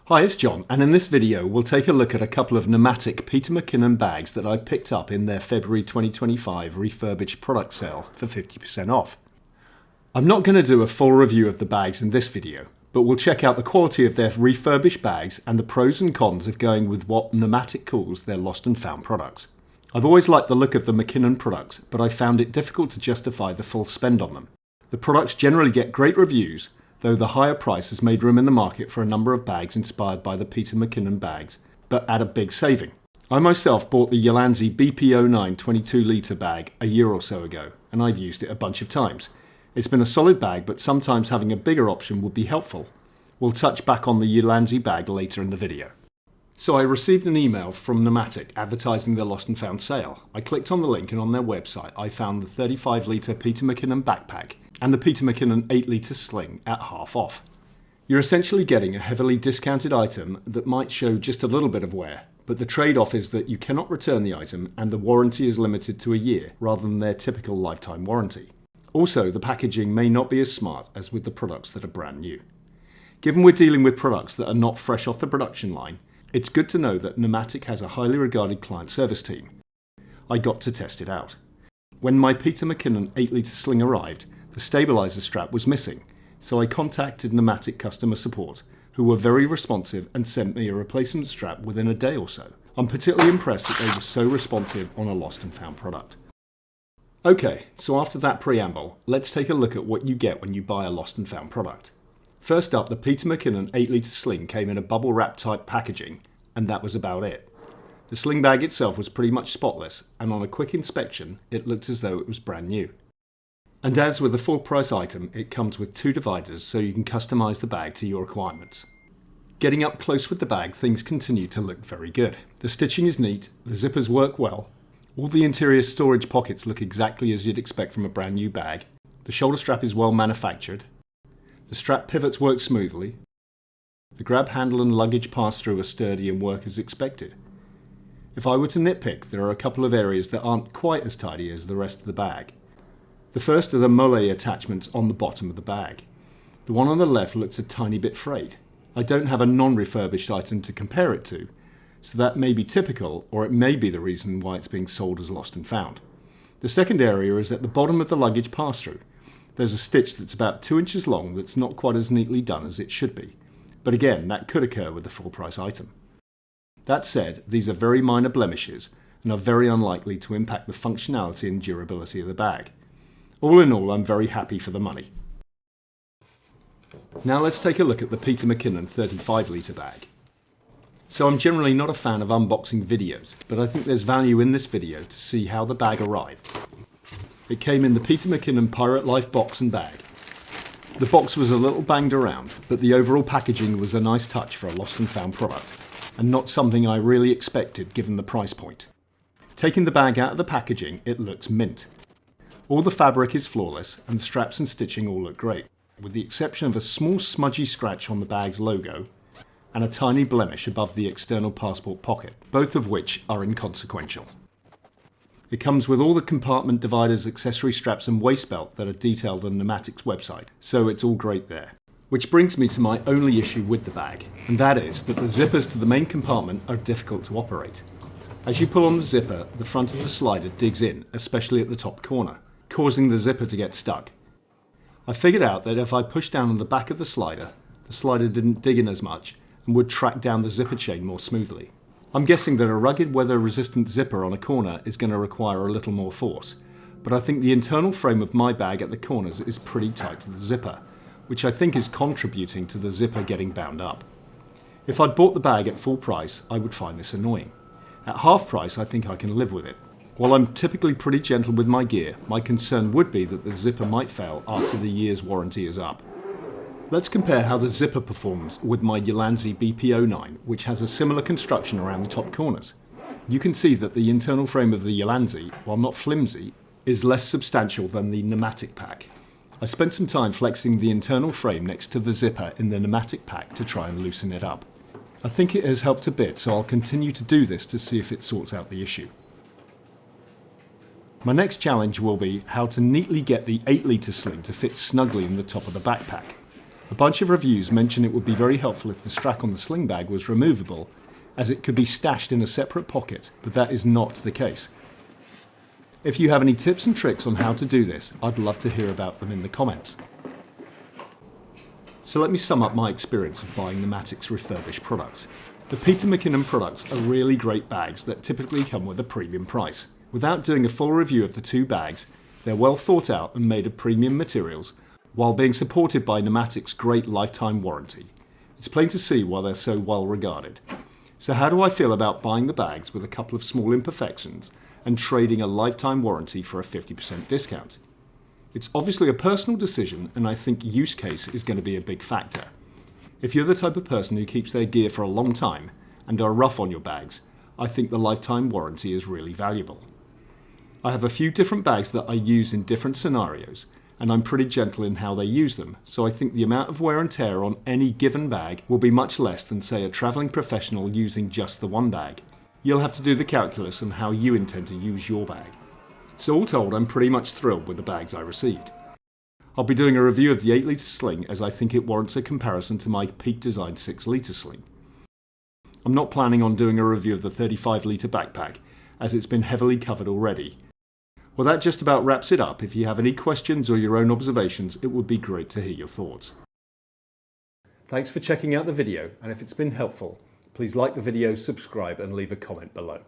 Hi, it's John, and in this video we'll take a look at a couple of Nomatic Peter McKinnon bags that I picked up in their February 2025 refurbished product sale for 50% off. I'm not going to do a full review of the bags in this video, but we'll check out the quality of their refurbished bags and the pros and cons of going with what Nomatic calls their lost and found products. I've always liked the look of the McKinnon products, but I found it difficult to justify the full spend on them. The products generally get great reviews, though the higher price has made room in the market for a number of bags inspired by the Peter McKinnon bags, but at a big saving. I myself bought the Ulanzi BP09 22 litre bag a year or so ago, and I've used it a bunch of times. It's been a solid bag, but sometimes having a bigger option would be helpful. We'll touch back on the Ulanzi bag later in the video. So I received an email from Nomatic advertising their lost and found sale. I clicked on the link and on their website I found the 35 litre Peter McKinnon backpack and the Peter McKinnon 8 litre Sling at half off. You're essentially getting a heavily discounted item that might show just a little bit of wear, but the trade-off is that you cannot return the item and the warranty is limited to a year rather than their typical lifetime warranty. Also, the packaging may not be as smart as with the products that are brand new. Given we're dealing with products that are not fresh off the production line, it's good to know that Nomatic has a highly regarded client service team. I got to test it out. When my Peter McKinnon 8 litre Sling arrived, the stabilizer strap was missing, so I contacted Nomatic customer support, who were very responsive and sent me a replacement strap within a day or so. I'm particularly impressed that they were so responsive on a lost and found product. Okay, so after that preamble, let's take a look at what you get when you buy a lost and found product. First up, the Peter McKinnon 8 litre Sling came in a bubble wrap type packaging, and that was about it. The sling bag itself was pretty much spotless, and on a quick inspection, it looked as though it was brand new. And as with a full price item, it comes with two dividers so you can customize the bag to your requirements. Getting up close with the bag, things continue to look very good. The stitching is neat, the zippers work well, all the interior storage pockets look exactly as you'd expect from a brand new bag, the shoulder strap is well manufactured, the strap pivots work smoothly, the grab handle and luggage pass-through are sturdy and work as expected. If I were to nitpick, there are a couple of areas that aren't quite as tidy as the rest of the bag. The first are the mole attachments on the bottom of the bag. The one on the left looks a tiny bit frayed. I don't have a non-refurbished item to compare it to, so that may be typical, or it may be the reason why it's being sold as lost and found. The second area is at the bottom of the luggage pass-through. There's a stitch that's about 2 inches long that's not quite as neatly done as it should be. But again, that could occur with a full price item. That said, these are very minor blemishes and are very unlikely to impact the functionality and durability of the bag. All in all, I'm very happy for the money. Now let's take a look at the Peter McKinnon 35 litre bag. So I'm generally not a fan of unboxing videos, but I think there's value in this video to see how the bag arrived. It came in the Peter McKinnon Pirate Life box and bag. The box was a little banged around, but the overall packaging was a nice touch for a lost and found product, and not something I really expected given the price point. Taking the bag out of the packaging, it looks mint. All the fabric is flawless, and the straps and stitching all look great, with the exception of a small smudgy scratch on the bag's logo, and a tiny blemish above the external passport pocket, both of which are inconsequential. It comes with all the compartment dividers, accessory straps and waist belt that are detailed on Nomatic's website, so it's all great there. Which brings me to my only issue with the bag, and that is that the zippers to the main compartment are difficult to operate. As you pull on the zipper, the front of the slider digs in, especially at the top corner, causing the zipper to get stuck. I figured out that if I pushed down on the back of the slider didn't dig in as much and would track down the zipper chain more smoothly. I'm guessing that a rugged weather-resistant zipper on a corner is going to require a little more force, but I think the internal frame of my bag at the corners is pretty tight to the zipper, which I think is contributing to the zipper getting bound up. If I'd bought the bag at full price, I would find this annoying. At half price, I think I can live with it. While I'm typically pretty gentle with my gear, my concern would be that the zipper might fail after the year's warranty is up. Let's compare how the zipper performs with my Ulanzi BP09, which has a similar construction around the top corners. You can see that the internal frame of the Ulanzi, while not flimsy, is less substantial than the Nomatic pack. I spent some time flexing the internal frame next to the zipper in the Nomatic pack to try and loosen it up. I think it has helped a bit, so I'll continue to do this to see if it sorts out the issue. My next challenge will be how to neatly get the 8 litre Sling to fit snugly in the top of the backpack. A bunch of reviews mention it would be very helpful if the strap on the sling bag was removable, as it could be stashed in a separate pocket, but that is not the case. If you have any tips and tricks on how to do this, I'd love to hear about them in the comments. So let me sum up my experience of buying Nomatic's refurbished products. The Peter McKinnon products are really great bags that typically come with a premium price. Without doing a full review of the two bags, they're well thought out and made of premium materials, while being supported by Nomatic's great lifetime warranty. It's plain to see why they're so well regarded. So how do I feel about buying the bags with a couple of small imperfections and trading a lifetime warranty for a 50% discount? It's obviously a personal decision, and I think use case is going to be a big factor. If you're the type of person who keeps their gear for a long time and are rough on your bags, I think the lifetime warranty is really valuable. I have a few different bags that I use in different scenarios, and I'm pretty gentle in how they use them, so I think the amount of wear and tear on any given bag will be much less than, say, a travelling professional using just the one bag. You'll have to do the calculus on how you intend to use your bag. So all told, I'm pretty much thrilled with the bags I received. I'll be doing a review of the 8 litre sling, as I think it warrants a comparison to my Peak Design 6 litre sling. I'm not planning on doing a review of the 35 litre backpack, as it's been heavily covered already. Well, that just about wraps it up. If you have any questions or your own observations, it would be great to hear your thoughts. Thanks for checking out the video, and if it's been helpful, please like the video, subscribe and leave a comment below.